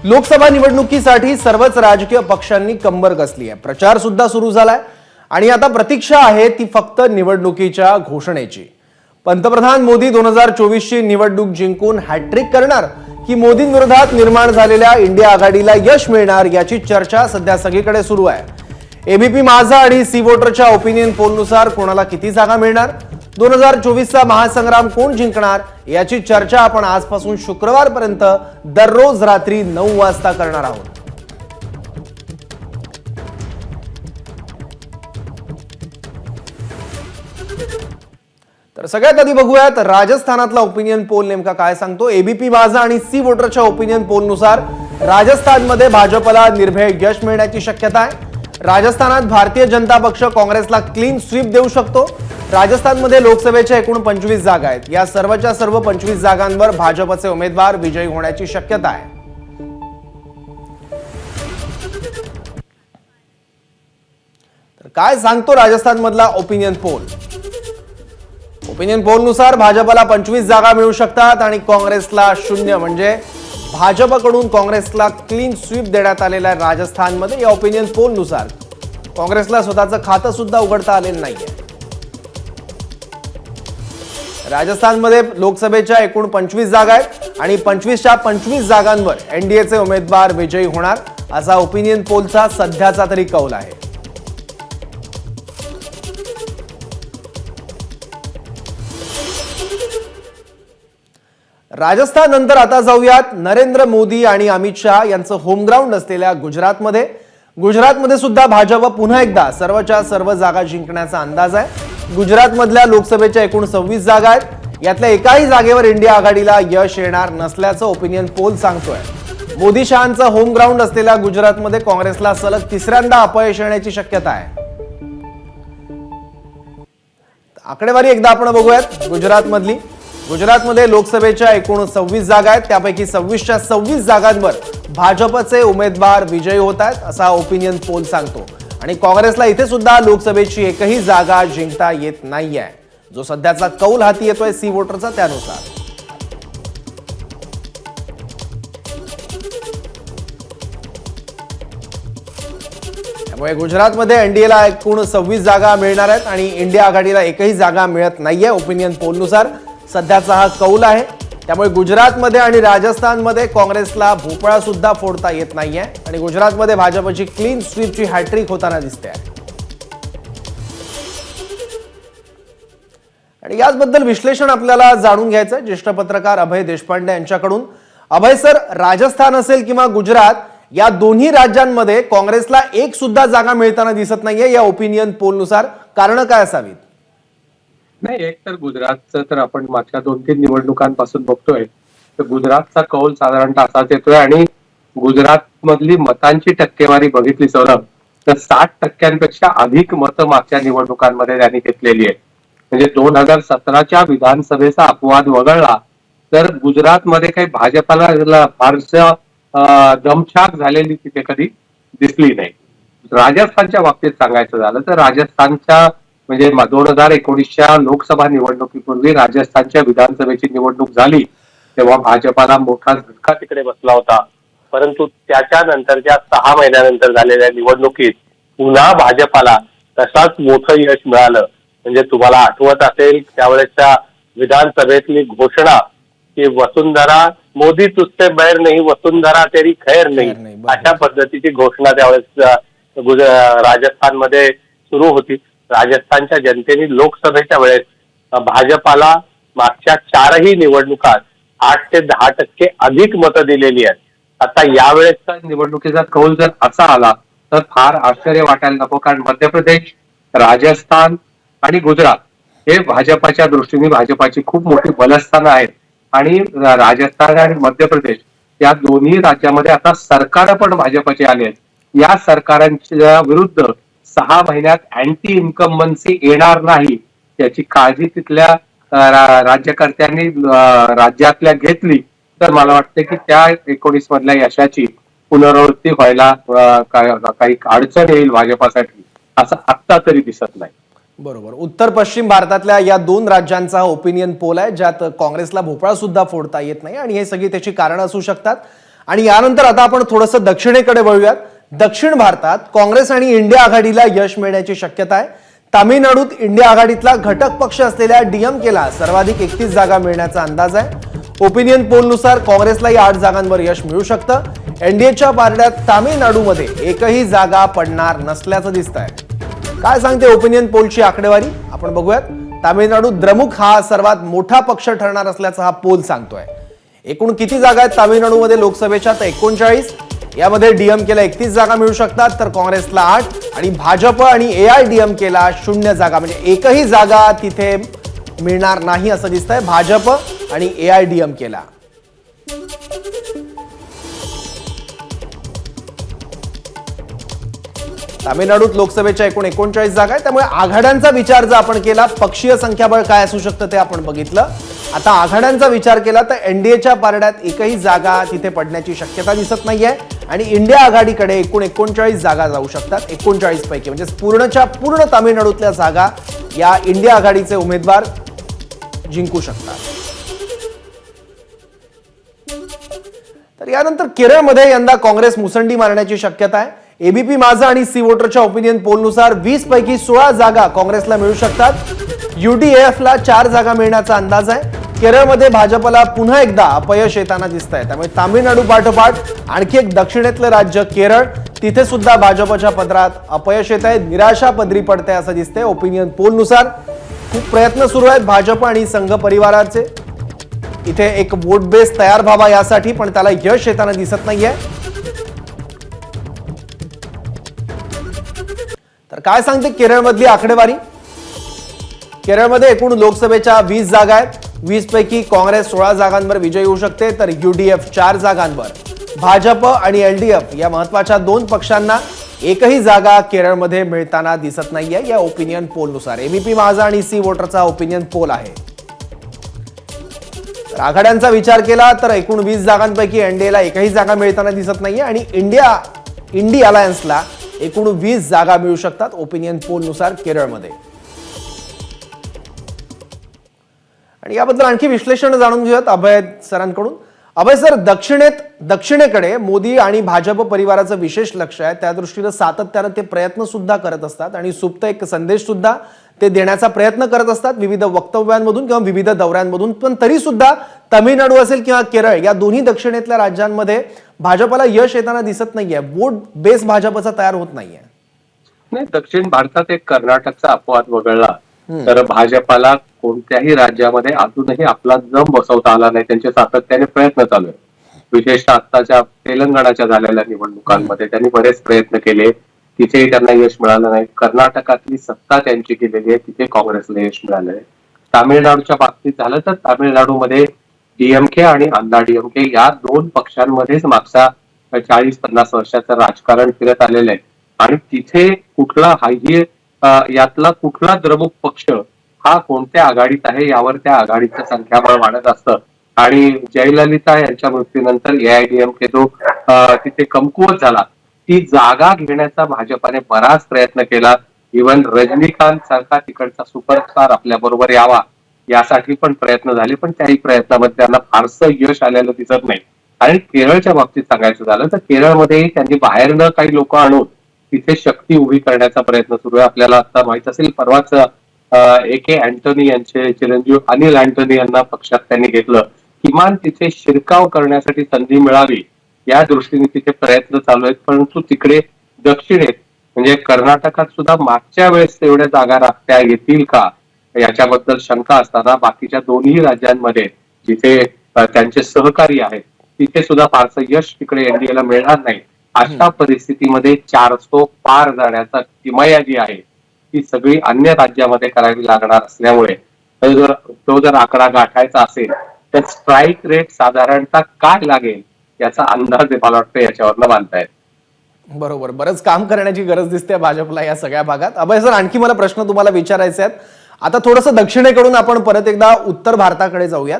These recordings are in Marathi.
लोकसभा निवडणुकीसाठी सर्वच राजकीय पक्षांनी कंबर कसली आहे। प्रचार सुद्धा सुरू झालाय आणि आता प्रतीक्षा आहे ती फक्त निवडणुकीच्या घोषणेची। पंतप्रधान मोदी 2024 ची निवडणूक जिंकून हॅट्रिक करणार की मोदींविरोधात निर्माण झालेल्या इंडिया आघाडीला यश मिळणार याची चर्चा सध्या सगळीकडे सुरू आहे। एबीपी माझा आणि सी वोटरच्या ओपिनियन पोलनुसार कोणाला किती जागा मिळणार, 2024 चा महासंग्राम कोण जिंकणार याची चर्चा आपण आजपासून शुक्रवारपर्यंत दररोज रात्री 9 वाजता करणार आहोत। तर सगळ्यात आधी बघूयात राजस्थानातला ओपिनियन पोल नेमका काय सांगतो। एबीपी माझा आणि सी वोटरच्या ओपिनियन पोलनुसार राजस्थानमध्ये भाजपला निर्भय यश मिळण्याची शक्यता आहे। राजस्थानात भारतीय जनता पक्ष काँग्रेसला क्लीन स्वीप देऊ शकतो। राजस्थानमध्ये लोकसभेच्या एकूण 25 जागा आहेत। या सर्वच्या सर्व 25 जागांवर भाजपचे उमेदवार विजयी होण्याची शक्यता आहे। तर काय सांगतो राजस्थानमधला ओपिनियन पोल? ओपिनियन पोलनुसार भाजपला 25 जागा मिळू शकतात आणि काँग्रेसला 0, म्हणजे भाजपकडून काँग्रेसला क्लीन स्वीप देण्यात आलेला आहे राजस्थानमध्ये। या ओपिनियन पोलनुसार काँग्रेसला स्वतःचं खातं सुद्धा उघडता आलेलं नाहीये। राजस्थानमध्ये लोकसभेच्या एकूण 25 जागा आहेत आणि 25च्या 25 जागांवर एनडीएचे उमेदवार विजयी होणार असा ओपिनियन पोलचा सध्याचा तरी कौल आहे। राजस्थान नंतर आता जाऊयात नरेंद्र मोदी आणि अमित शहा यांचं होमग्राऊंड असलेल्या गुजरातमध्ये। गुजरातमध्ये सुद्धा भाजप पुन्हा एकदा सर्वच्या सर्व जागा जिंकण्याचा अंदाज आहे। गुजरातमधल्या लोकसभेच्या एकूण 26 जागा आहेत। यातल्या एकाही जागेवर इंडिया आघाडीला यश येणार नसल्याचं ओपिनियन पोल सांगतोय। मोदी शहांचं होमग्राऊंड असलेल्या गुजरातमध्ये काँग्रेसला सलग तिसऱ्यांदा अपयश येण्याची शक्यता आहे। आकडेवारी एकदा आपण बघूयात गुजरातमधली। गुजरातमध्ये लोकसभेच्या एकूण 26 जागा आहेत। त्यापैकी 26च्या 26 जागांवर भाजपचे उमेदवार विजयी होत आहेत असा ओपिनियन पोल सांगतो आणि काँग्रेसला इथे सुद्धा लोकसभेची एकही जागा जिंकता येत नाहीये। जो सध्याचा कौल हाती येतोय सी वोटरचा त्यानुसार त्यामुळे गुजरातमध्ये एनडीएला एकूण 26 जागा मिळणार आहेत आणि इंडिया आघाडीला एकही जागा मिळत नाहीये। ओपिनियन पोलनुसार सध्याचा हा कौल आहे। त्यामुळे गुजरातमध्ये आणि राजस्थानमध्ये काँग्रेसला भोपळा सुद्धा फोडता येत नाहीये आणि गुजरातमध्ये भाजपची क्लीन स्वीपची हॅट्रिक होताना दिसते आहे। आणि याचबद्दल विश्लेषण आपल्याला जाणून घ्यायचं ज्येष्ठ पत्रकार अभय देशपांडे यांच्याकडून। अभय सर, राजस्थान असेल किंवा गुजरात या दोन्ही राज्यांमध्ये काँग्रेसला एक सुद्धा जागा मिळताना दिसत नाहीये या ओपिनियन पोलनुसार, कारण काय असावीत? नाही, एक तर गुजरातचं तर आपण मागच्या 2-3 निवडणुकांपासून बघतोय तर गुजरातचा कौल साधारणतः असाच येतोय आणि गुजरात मधली मतांची टक्केवारी बघितली सौरभ तर 60% अधिक मतं मागच्या निवडणुकांमध्ये त्यांनी घेतलेली आहे। म्हणजे 2017च्या विधानसभेचा अपवाद वगळला तर गुजरातमध्ये काही भाजपाला फारसं दमछाक झालेली तिथे कधी दिसली नाही। राजस्थानच्या बाबतीत सांगायचं झालं तर राजस्थानच्या म्हणजे 2019च्या लोकसभा निवडणुकीपूर्वी राजस्थानच्या विधानसभेची निवडणूक झाली तेव्हा भाजपाला मोठा झटका तिकडे बसला होता, परंतु त्याच्या नंतरच्या 6 महिन्यानंतर झालेल्या निवडणुकीत पुन्हा भाजपाला तसाच मोठं यश मिळालं। म्हणजे तुम्हाला आठवत असेल त्यावेळेसच्या विधानसभेतली घोषणा की वसुंधरा मोदी तुझसे बैर नाही वसुंधरा तेरी खैर नाही, अशा पद्धतीची घोषणा त्यावेळेस राजस्थानमध्ये सुरू होती। राजस्थानच्या जनतेने लोकसभेच्या वेळेस भाजपाला मागच्या 4ही निवडणुकात 8 ते 10% अधिक मतं दिलेली आहेत। आता यावेळेसचा निवडणुकीचा कौल जर असा आला तर फार आश्चर्य वाटायला नको, कारण मध्य प्रदेश, राजस्थान आणि गुजरात हे भाजपाच्या दृष्टीने भाजपाची खूप मोठी बलस्थानं आहेत आणि राजस्थान आणि मध्य प्रदेश या दोन्ही राज्यामध्ये आता सरकार पण भाजपचे आले आहेत। या सरकारांच्या विरुद्ध 6 महिन्यात अँटी इन्कम्बन्सी येणार नाही याची काळजी तिथल्या राज्यकर्त्यांनी राज्यातल्या घेतली तर मला वाटतं की त्या 19 मधल्या यशाची पुनरावृत्ती व्हायला काही अडचण येईल भाजपासाठी, असं आत्ता तरी दिसत नाही। बरोबर। उत्तर पश्चिम भारतातल्या या 2 राज्यांचा ओपिनियन पोल आहे ज्यात काँग्रेसला भोपळा सुद्धा फोडता येत नाही आणि हे सगळी त्याची कारण असू शकतात। आणि यानंतर आता आपण थोडंसं दक्षिणेकडे वळूयात. दक्षिण भारतात काँग्रेस आणि इंडिया आघाडीला यश मिळण्याची शक्यता आहे. तामिळनाडूत इंडिया आघाडीतला घटक पक्ष असलेल्या डीएमकेला सर्वाधिक 31 जागा मिळण्याचा अंदाज आहे. ओपिनियन पोलनुसार काँग्रेसलाही 8 जागांवर यश मिळू शकतं. एनडीएच्या पारड्यात तामिळनाडूमध्ये एकही जागा पडणार नसल्याचं दिसतंय. काय सांगते ओपिनियन पोलची आकडेवारी आपण बघूयात. तामिळनाडू द्रमुक हा सर्वात मोठा पक्ष ठरणार असल्याचा हा पोल सांगतोय. एकूण किती जागा आहेत तामिळनाडूमध्ये लोकसभेच्या? तर 39. यामध्ये डीएमकेला 31 जागा मिळू शकतात, तर काँग्रेसला 8 आणि भाजप आणि एआयडीएमकेला 0 जागा, म्हणजे एकही जागा तिथे मिळणार नाही असं दिसतंय भाजप आणि एआयडीएमकेला. तामिळनाडूत लोकसभेच्या एकूण 39 जागा आहेत. त्यामुळे आघाड्यांचा विचार जर आपण केला, पक्षीय संख्याबळ काय असू शकतं ते आपण बघितलं. आता आघाड्यांचा विचार केला तर एनडीएच्या पारड्यात एकही जागा तिथे पडण्याची शक्यता दिसत नाहीये आणि इंडिया आघाडीकडे एकूण 39 जागा जाऊ शकतात. 39 पैकी म्हणजे पूर्णच्या पूर्ण तामिळनाडूतल्या जागा या इंडिया आघाडीचे उमेदवार जिंकू शकतात. तर यानंतर केरळमध्ये यंदा काँग्रेस मुसंडी मारण्याची शक्यता आहे. एबीपी माझा आणि सी वोटरच्या ओपिनियन पोलनुसार 20 पैकी 16 जागा काँग्रेसला मिळू शकतात. यूडीएफला 4 जागा मिळण्याचा अंदाज आहे. केरळमध्ये भाजपला पुन्हा एकदा अपयश येताना दिसतंय. त्यामुळे तामिळनाडू पाठोपाठ आणखी एक दक्षिणेतलं राज्य केरळ, तिथे सुद्धा भाजपच्या पदरात अपयश येत आहे. निराशा पदरी पडते असं दिसतंय. ओपिनियन पोलनुसार खूप प्रयत्न सुरू आहेत भाजप आणि संघ परिवाराचे इथे एक वोट बेस तयार व्हावा यासाठी, पण त्याला यश येताना दिसत नाहीये. तर काय सांगते केरळमधली आकडेवारी? केरळमध्ये एकूण लोकसभेच्या 20 जागा आहेत. 20 पैकी काँग्रेस 16 जागांवर विजयी होऊ शकते, तर यूडीएफ 4 जागांवर. भाजप आणि एलडीएफ या महत्वाच्या 2 पक्षांना एकही जागा केरळमध्ये मिळताना दिसत नाहीये या ओपिनियन पोलनुसार. एबीपी माझा आणि सी वोटरचा ओपिनियन पोल आहे. तर आघाड्यांचा विचार केला तर एकूण 20 जागांपैकी एनडीएला एकही जागा मिळताना दिसत नाहीये आणि इंडी अलायन्सला एकूण 20 जागा मिळू शकतात ओपिनियन पोलनुसार केरळमध्ये. आणि याबद्दल आणखी विश्लेषण जाणून घेऊयात अभय सरांकडून. अभय सर, दक्षिणेकडे मोदी आणि भाजप परिवाराचं विशेष लक्ष आहे. त्या दृष्टीनं सातत्यानं ते प्रयत्न सुद्धा करत असतात आणि सुप्त एक संदेश सुद्धा ते देण्याचा प्रयत्न करत असतात विविध वक्तव्यांमधून किंवा विविध दौऱ्यांमधून. पण तरी सुद्धा तामिळनाडू असेल किंवा केरळ या दोन्ही दक्षिणेतल्या राज्यांमध्ये भाजपला यश येताना दिसत नाहीये. वोट बेस भाजपचा तयार होत नाहीये. नाही, दक्षिण भारतात एक कर्नाटकचा अपवाद वगळला तर भाजपाला कोणत्याही राज्यामध्ये अजूनही आपला जम बसवता आला नाही. त्यांचे सातत्याने प्रयत्न चालू आहे. विशेषतः आत्ताच्या तेलंगणाच्या झालेल्या निवडणुकांमध्ये त्यांनी बरेच प्रयत्न केले, तिथेही त्यांना यश मिळालं नाही. कर्नाटकातली सत्ता त्यांची केलेली आहे, तिथे काँग्रेसला यश मिळालंय. तामिळनाडूच्या बाबतीत झालं तर तामिळनाडूमध्ये डीएमके आणि अण्णा डीएमके या 2 पक्षांमध्येच मागच्या 40-50 वर्षाचं राजकारण फिरत आलेलं आहे आणि तिथे यातला कुठला द्रमुक पक्ष हा कोणत्या आघाडीत आहे यावर त्या आघाडीचं संख्याबळ वाढत असतं. आणि जयललिता यांच्या मृत्यूनंतर एआयडीएमके जो तिथे कमकुवत झाला, ती जागा घेण्याचा भाजपाने बराच प्रयत्न केला. इव्हन रजनीकांत सारखा तिकडचा सुपरस्टार आपल्या बरोबर यावा यासाठी पण प्रयत्न झाले, पण त्याही प्रयत्नामध्ये त्यांना फारसं यश आलेलं दिसत नाही. आणि केरळच्या बाबतीत सांगायचं झालं तर केरळमध्ये त्यांनी बाहेरनं काही लोक आणून तिथे शक्ती उभी करण्याचा प्रयत्न सुरू आहे. आपल्याला आता माहित असेल, परवाच AK अँटोनी यांचे चिरंजीव अनिल अँटोनी यांना पक्षात त्यांनी घेतलं. किमान तिथे शिरकाव करण्यासाठी संधी मिळावी या दृष्टीने तिथे प्रयत्न चालू आहेत. परंतु तिकडे दक्षिणेत म्हणजे कर्नाटकात सुद्धा मागच्या वेळेस तेवढ्या जागा राखता येतील का याच्याबद्दल शंका असताना बाकीच्या दोन्ही राज्यांमध्ये जिथे त्यांचे सहकारी आहेत तिथे सुद्धा फारसं यश तिकडे एनडीएला मिळणार नाही. अशा परिस्थितीमध्ये 400 पार जाण्याचा किमया जी आहे ती सगळी अन्य राज्यामध्ये करावी लागणार असल्यामुळे तो जर आकडा गाठायचा असेल तर स्ट्राईक रेट साधारणतः काय लागेल याचा अंदाज मला वाटतं याच्यावरनं बांधतायत. बरोबर, बरंच काम करण्याची गरज दिसते भाजपला या सगळ्या भागात. अभय सर, आणखी मला प्रश्न तुम्हाला विचारायचे आहेत. आता थोडंसं दक्षिणेकडून आपण परत एकदा उत्तर भारताकडे जाऊयात.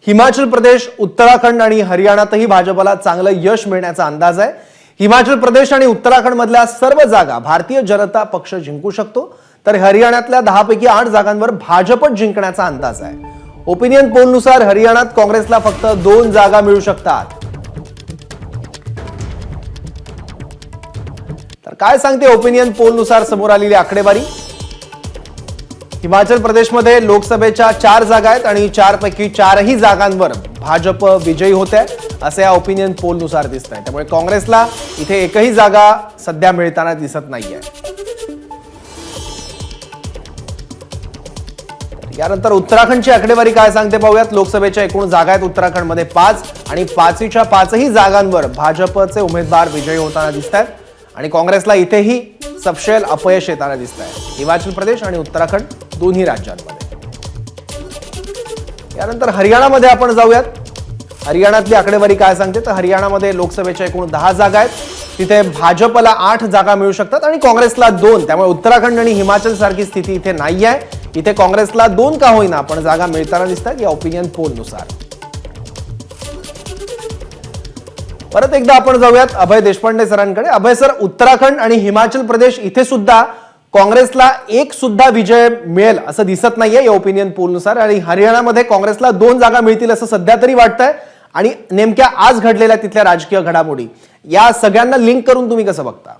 हिमाचल प्रदेश, उत्तराखंड आणि हरियाणातही भाजपला चांगलं यश मिळण्याचा अंदाज आहे. हिमाचल प्रदेश आणि उत्तराखंड मधल्या सर्व जागा भारतीय जनता पक्ष जिंकू शकतो, तर हरियाणातल्या 10 पैकी 8 जागांवर भाजपच जिंकण्याचा अंदाज आहे. ओपिनियन पोलनुसार हरियाणात काँग्रेसला फक्त 2 जागा मिळू शकतात. काय सांगते ओपिनियन पोल नुसार समोर आलेली आकडेवारी? हिमाचल प्रदेशमध्ये लोकसभेच्या 4 जागा आहेत आणि 4 पैकी 4ही जागांवर भाजप विजयी होते असे या ओपिनियन पोल नुसार दिसत आहे. त्यामुळे काँग्रेसला इथे एकही जागा सध्या मिळताना दिसत नाहीये. यानंतर उत्तराखंडची आकडेवारी काय सांगते पाहूयात. लोकसभेच्या एकूण जागा आहेत उत्तराखंडमध्ये 5 आणि 5च्या 5ही जागांवर भाजपचे उमेदवार विजयी होताना दिसत आहेत आणि काँग्रेसला इथेही सपशेल अपयश येताना दिसत आहे. हिमाचल प्रदेश आणि उत्तराखंड दोन्ही राज्यांमध्ये. यानंतर हरियाणामध्ये आपण जाऊयात. हरियाणातली आकडेवारी काय सांगते तर हरियाणामध्ये लोकसभेच्या एकूण 10 जागा आहेत. तिथे भाजपला 8 जागा मिळू शकतात आणि काँग्रेसला 2. त्यामुळे उत्तराखंड आणि हिमाचल सारखी स्थिती इथे नाही आहे. इथे काँग्रेसला 2 का होईना पण जागा मिळताना दिसतात या ओपिनियन पोल नुसार. परत एकदा आपण जाऊयात अभय देशपांडे सरांकडे. अभय सर, उत्तराखंड आणि हिमाचल प्रदेश इथे सुद्धा काँग्रेसला एक सुद्धा विजय मिळेल असं दिसत नाहीये या ओपिनियन पोल नुसार आणि हरियाणामध्ये काँग्रेसला 2 जागा मिळतील असं सध्या तरी वाटतंय. आणि नेमक्या आज घडलेल्या तिथल्या राजकीय घडामोडी या सगळ्यांना लिंक करून तुम्ही कसं बघता?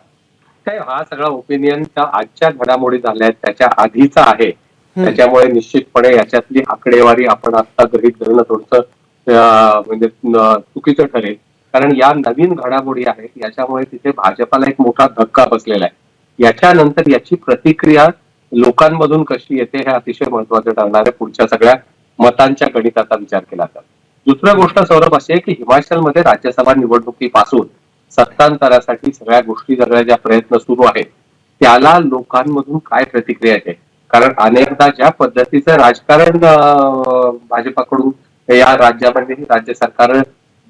काय हा सगळा ओपिनियन त्या आजच्या घडामोडी झाल्या आहेत त्याच्या आधीचा आहे. त्याच्यामुळे निश्चितपणे याच्यातली आकडेवारी आपण आता गृहीत धरणं थोडंसं म्हणजे चुकीचं ठरेल. कारण या नवीन घडामोडी आहेत याच्यामुळे तिथे भाजपाला एक मोठा धक्का बसलेला आहे. याच्यानंतर याची प्रतिक्रिया लोकांमधून कशी येते हे अतिशय महत्वाचं ठरणार आहे पुढच्या सगळ्या मतांच्या गणिताचा विचार केला तर. दुसरी गोष्ट सौरभ अशी आहे की हिमाचलमध्ये राज्यसभा निवडणुकीपासून सत्तांतरासाठी सगळ्या गोष्टी ज्या प्रयत्न सुरू आहेत त्याला लोकांमधून काय प्रतिक्रिया येते. कारण अनेकदा ज्या पद्धतीचं राजकारण भाजपाकडून या राज्यामध्ये राज्य सरकार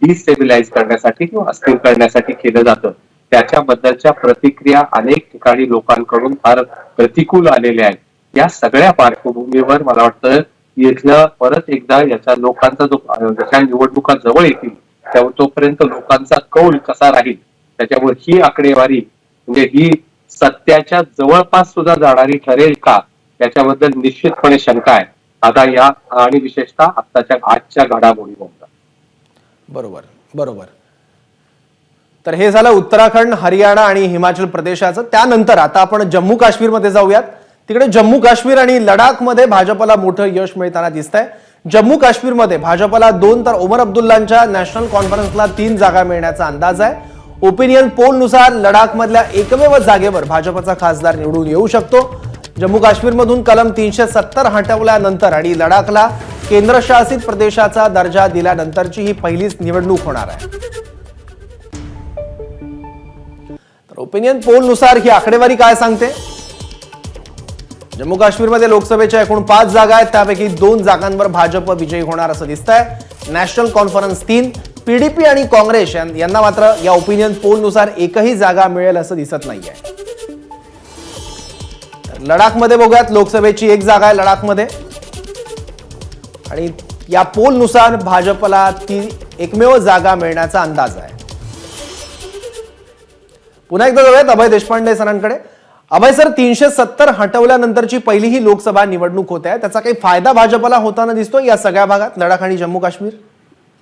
डिस्टेबिलाइज करण्यासाठी किंवा अस्थिर करण्यासाठी केलं जातं त्याच्याबद्दलच्या प्रतिक्रिया अनेक ठिकाणी लोकांकडून फार प्रतिकूल आलेल्या आहेत. या सगळ्या पार्श्वभूमीवर मला वाटतं इथलं परत एकदा याचा लोकांचा जो जशा निवडणुका जवळ येतील तोपर्यंत लोकांचा कौल कसा राहील त्याच्यामुळे ही आकडेवारी म्हणजे ही सत्याच्या जवळपास सुद्धा जाणारी ठरेल का याच्याबद्दल निश्चितपणे शंका आहे आता या आणि विशेषतः आत्ताच्या आजच्या घडामोडी बघता. बरोबर बरोबर. तर हे झालं उत्तराखंड, हरियाणा आणि हिमाचल प्रदेशाचं. त्यानंतर आता आपण जम्मू काश्मीरमध्ये जाऊयात. तिकडे जम्मू काश्मीर आणि लडाखमध्ये भाजपला मोठं यश मिळताना दिसतंय. जम्मू काश्मीरमध्ये भाजपला 2 तर ओमर अब्दुल्लांच्या नॅशनल कॉन्फरन्सला 3 जागा मिळण्याचा अंदाज आहे. ओपिनियन पोल नुसार लडाखमधल्या एकमेव जागेवर भाजपचा खासदार निवडून येऊ शकतो. जम्मू काश्मीरमधून कलम 370 हटवल्यानंतर आणि लडाखला केंद्रशासित प्रदेशाचा दर्जा दिल्यानंतरची ही पहिलीच निवडणूक होणार आहे. तर ओपिनियन पोल नुसार ही आकडेवारी काय सांगते? जम्मू काश्मीरमध्ये लोकसभेच्या एकूण 5 जागा आहेत त्यापैकी 2 जागांवर भाजप विजयी होणार असं दिसतंय. नॅशनल कॉन्फरन्स 3, पीडीपी आणि काँग्रेस यांना मात्र या ओपिनियन पोल नुसार एकही जागा मिळेल असं दिसत नाहीये. लडाखमध्ये बघूयात. लोकसभेची 1 जागा आहे लडाखमध्ये आणि या पोल नुसार भाजपला ती एकमेव जागा मिळण्याचा अंदाज आहे. पुन्हा एकदा जाऊयात अभय देशपांडे सरांकडे. अभय सर, 370 हटवल्यानंतरची पहिली ही लोकसभा निवडणूक होते आहे त्याचा काही फायदा भाजपला होताना दिसतो या सगळ्या भागात लडाख आणि जम्मू काश्मीर?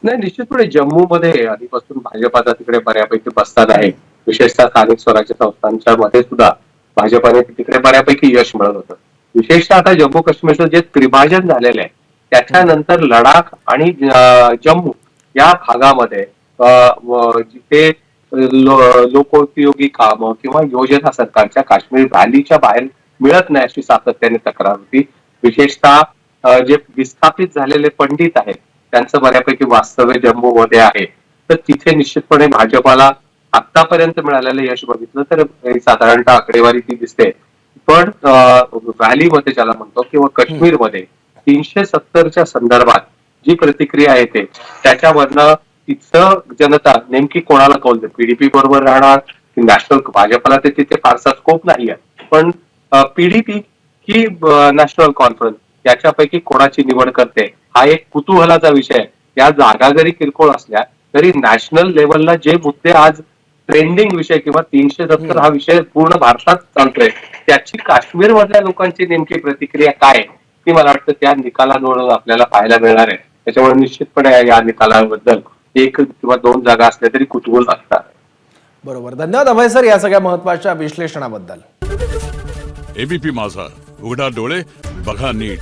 नाही, निश्चितपणे जम्मूमध्ये आधीपासून भाजपाचा तिकडे बऱ्यापैकी बस्तान आहे. विशेषतः स्थानिक स्वराज्य संस्थांच्या मध्ये सुद्धा भाजपाने तिकडे बऱ्यापैकी यश मिळवलं होतं. विशेषतः आता जम्मू काश्मीरचं जे त्रिभाजन झालेलं आहे त्याच्यानंतर लडाख आणि जम्मू या भागामध्ये जिथे लोकोपयोगी कामं किंवा योजना सरकारच्या काश्मीर व्हॅलीच्या बाहेर मिळत नाही अशी सातत्याने तक्रार होती. विशेषतः जे विस्थापित झालेले पंडित आहेत त्यांचं बऱ्यापैकी वास्तव्य जम्मू मध्ये आहे. तर तिथे निश्चितपणे भाजपाला आतापर्यंत मिळालेलं यश बघितलं तर साधारणतः आकडेवारी ती दिसते. पण व्हॅलीमध्ये ज्याला म्हणतो किंवा काश्मीरमध्ये 370च्या संदर्भात जी प्रतिक्रिया येते त्याच्यावरनं तिथं जनता नेमकी कोणाला कौल देते. पीडीपी बरोबर राहणार की नॅशनल भाजपला ते तिथे फारसा स्कोप नाहीये. पण पीडीपी की नॅशनल कॉन्फरन्स याच्यापैकी कोणाची निवड करते हा एक कुतूहलाचा विषय आहे. या जागा जरी किरकोळ असल्या तरी नॅशनल लेवलला जे मुद्दे आज ट्रेंडिंग विषय किंवा 370 हा विषय पूर्ण भारतात चालतोय त्याची काश्मीर मधल्या लोकांची नेमकी प्रतिक्रिया काय ती मला वाटतं त्या निकालांवरून आपल्याला पाहायला मिळणार आहे. त्याच्यामुळे निश्चितपणे या निकालाबद्दल 1 किंवा 2 जागा असल्या तरी कुतूहल असतात. बरोबर. धन्यवाद अभय सर या सगळ्या महत्वाच्या विश्लेषणाबद्दल. एबीपी माझा, उघडा डोळे बघा नीट.